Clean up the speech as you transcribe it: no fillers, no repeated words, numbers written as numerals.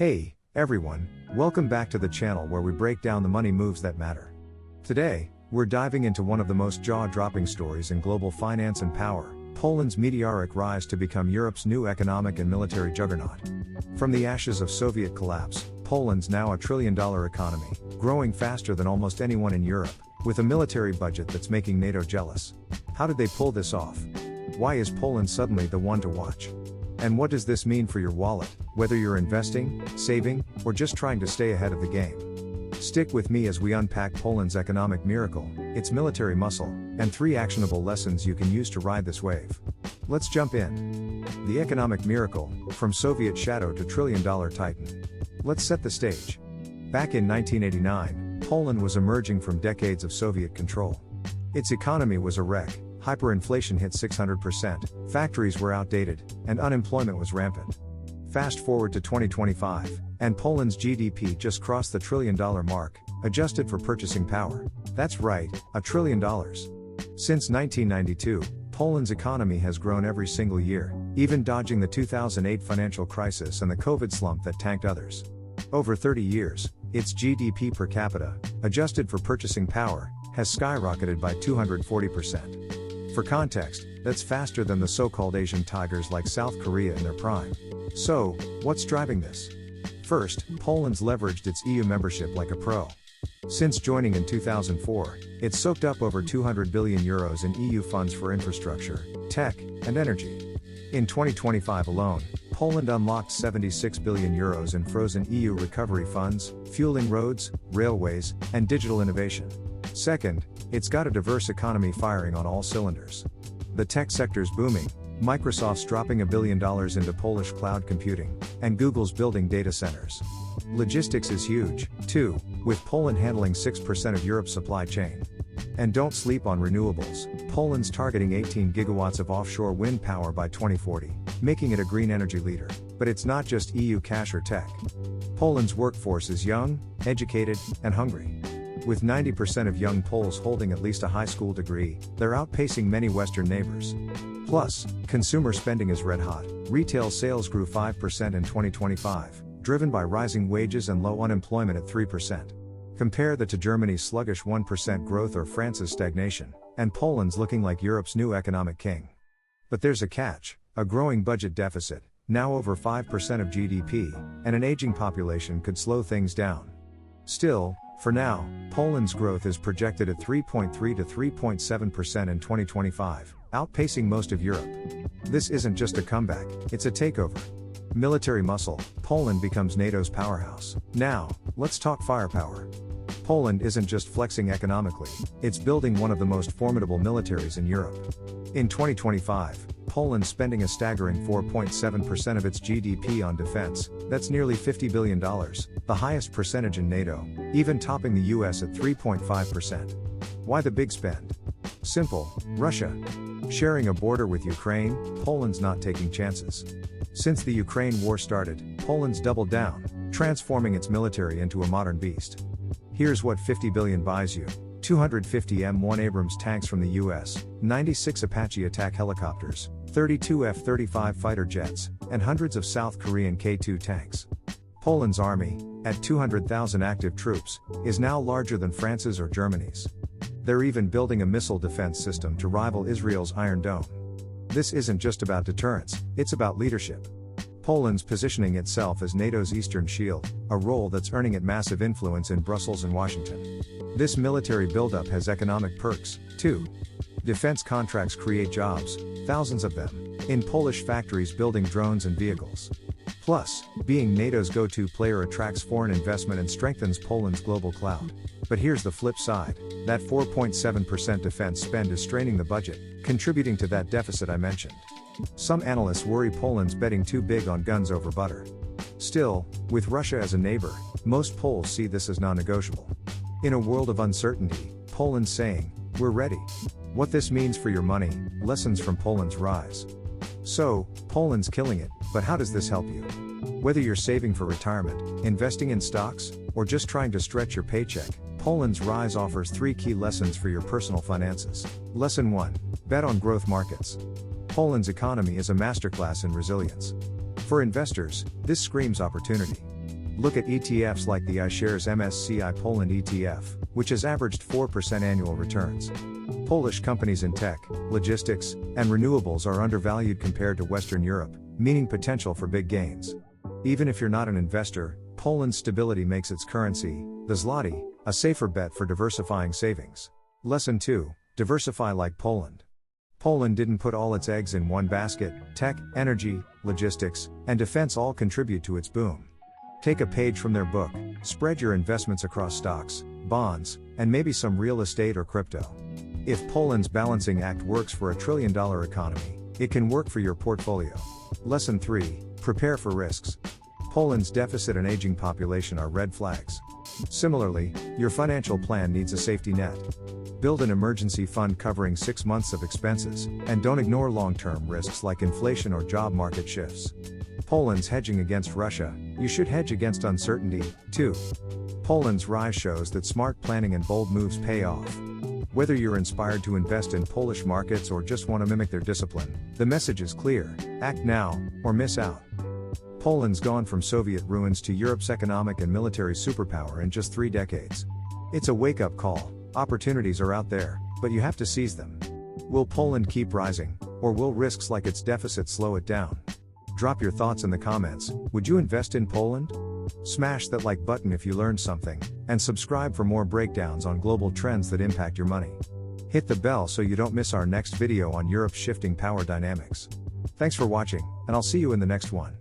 Hey, everyone, welcome back to the channel where we break down the money moves that matter. Today, we're diving into one of the most jaw-dropping stories in global finance and power, Poland's meteoric rise to become Europe's new economic and military juggernaut. From the ashes of Soviet collapse, Poland's now a trillion-dollar economy, growing faster than almost anyone in Europe, with a military budget that's making NATO jealous. How did they pull this off? Why is Poland suddenly the one to watch? And what does this mean for your wallet, whether you're investing, saving, or just trying to stay ahead of the game? Stick with me as we unpack Poland's economic miracle, its military muscle, and 3 actionable lessons you can use to ride this wave. Let's jump in. The economic miracle, from Soviet shadow to trillion-dollar titan. Let's set the stage. Back in 1989, Poland was emerging from decades of Soviet control. Its economy was a wreck. Hyperinflation hit 600%, factories were outdated, and unemployment was rampant. Fast forward to 2025, and Poland's GDP just crossed the trillion-dollar mark, adjusted for purchasing power. That's right, $1 trillion. Since 1992, Poland's economy has grown every single year, even dodging the 2008 financial crisis and the COVID slump that tanked others. Over 30 years, its GDP per capita, adjusted for purchasing power, has skyrocketed by 240%. For context, that's faster than the so-called Asian tigers like South Korea in their prime. So, what's driving this? First, Poland's leveraged its EU membership like a pro. Since joining in 2004, it's soaked up over €200 billion in EU funds for infrastructure, tech, and energy. In 2025 alone, Poland unlocked €76 billion in frozen EU recovery funds, fueling roads, railways, and digital innovation. Second, it's got a diverse economy firing on all cylinders. The tech sector's booming, Microsoft's dropping $1 billion into Polish cloud computing, and Google's building data centers. Logistics is huge, too, with Poland handling 6% of Europe's supply chain. And don't sleep on renewables, Poland's targeting 18 gigawatts of offshore wind power by 2040, making it a green energy leader. But it's not just EU cash or tech. Poland's workforce is young, educated, and hungry. With 90% of young Poles holding at least a high school degree, they're outpacing many Western neighbors. Plus, consumer spending is red hot. Retail sales grew 5% in 2025, driven by rising wages and low unemployment at 3%. Compare that to Germany's sluggish 1% growth or France's stagnation, and Poland's looking like Europe's new economic king. But there's a catch: a growing budget deficit, now over 5% of GDP, and an aging population could slow things down. Still, for now, Poland's growth is projected at 3.3 to 3.7% in 2025, outpacing most of Europe. This isn't just a comeback, it's a takeover. Military muscle, Poland becomes NATO's powerhouse. Now, let's talk firepower. Poland isn't just flexing economically, it's building one of the most formidable militaries in Europe. In 2025, Poland's spending a staggering 4.7% of its GDP on defense. That's nearly $50 billion, the highest percentage in NATO, even topping the US at 3.5%. Why the big spend? Simple: Russia. Sharing a border with Ukraine, Poland's not taking chances. Since the Ukraine war started, Poland's doubled down, transforming its military into a modern beast. Here's what $50 billion buys you: 250 M1 Abrams tanks from the US, 96 Apache attack helicopters, 32 F-35 fighter jets, and hundreds of South Korean K-2 tanks. Poland's army, at 200,000 active troops, is now larger than France's or Germany's. They're even building a missile defense system to rival Israel's Iron Dome. This isn't just about deterrence, it's about leadership. Poland's positioning itself as NATO's Eastern Shield, a role that's earning it massive influence in Brussels and Washington. This military buildup has economic perks, too. Defense contracts create jobs, thousands of them, in Polish factories building drones and vehicles. Plus, being NATO's go-to player attracts foreign investment and strengthens Poland's global clout. But here's the flip side: that 4.7% defense spend is straining the budget, contributing to that deficit I mentioned. Some analysts worry Poland's betting too big on guns over butter. Still, with Russia as a neighbor, most Poles see this as non-negotiable. In a world of uncertainty, Poland's saying, "We're ready." What this means for your money: lessons from Poland's rise. So, Poland's killing it, but how does this help you? Whether you're saving for retirement, investing in stocks, or just trying to stretch your paycheck, Poland's rise offers 3 key lessons for your personal finances. Lesson 1: bet on growth markets. Poland's economy is a masterclass in resilience. For investors, this screams opportunity. Look at ETFs like the iShares MSCI Poland ETF, which has averaged 4% annual returns. Polish companies in tech, logistics, and renewables are undervalued compared to Western Europe, meaning potential for big gains. Even if you're not an investor, Poland's stability makes its currency, the zloty, a safer bet for diversifying savings. Lesson 2. Diversify like Poland. Poland didn't put all its eggs in one basket. Tech, energy, logistics, and defense all contribute to its boom. Take a page from their book, spread your investments across stocks, bonds, and maybe some real estate or crypto. If Poland's balancing act works for a $1 trillion economy, it can work for your portfolio. Lesson 3. Prepare for risks. Poland's deficit and aging population are red flags. Similarly, your financial plan needs a safety net. Build an emergency fund covering 6 months of expenses, and don't ignore long-term risks like inflation or job market shifts. Poland's hedging against Russia, you should hedge against uncertainty, too. Poland's rise shows that smart planning and bold moves pay off. Whether you're inspired to invest in Polish markets or just want to mimic their discipline, the message is clear: act now, or miss out. Poland's gone from Soviet ruins to Europe's economic and military superpower in just 3 decades. It's a wake-up call. Opportunities are out there, but you have to seize them. Will Poland keep rising, or will risks like its deficit slow it down? Drop your thoughts in the comments. Would you invest in Poland? Smash that like button if you learned something, and subscribe for more breakdowns on global trends that impact your money. Hit the bell so you don't miss our next video on Europe's shifting power dynamics. Thanks for watching, and I'll see you in the next one.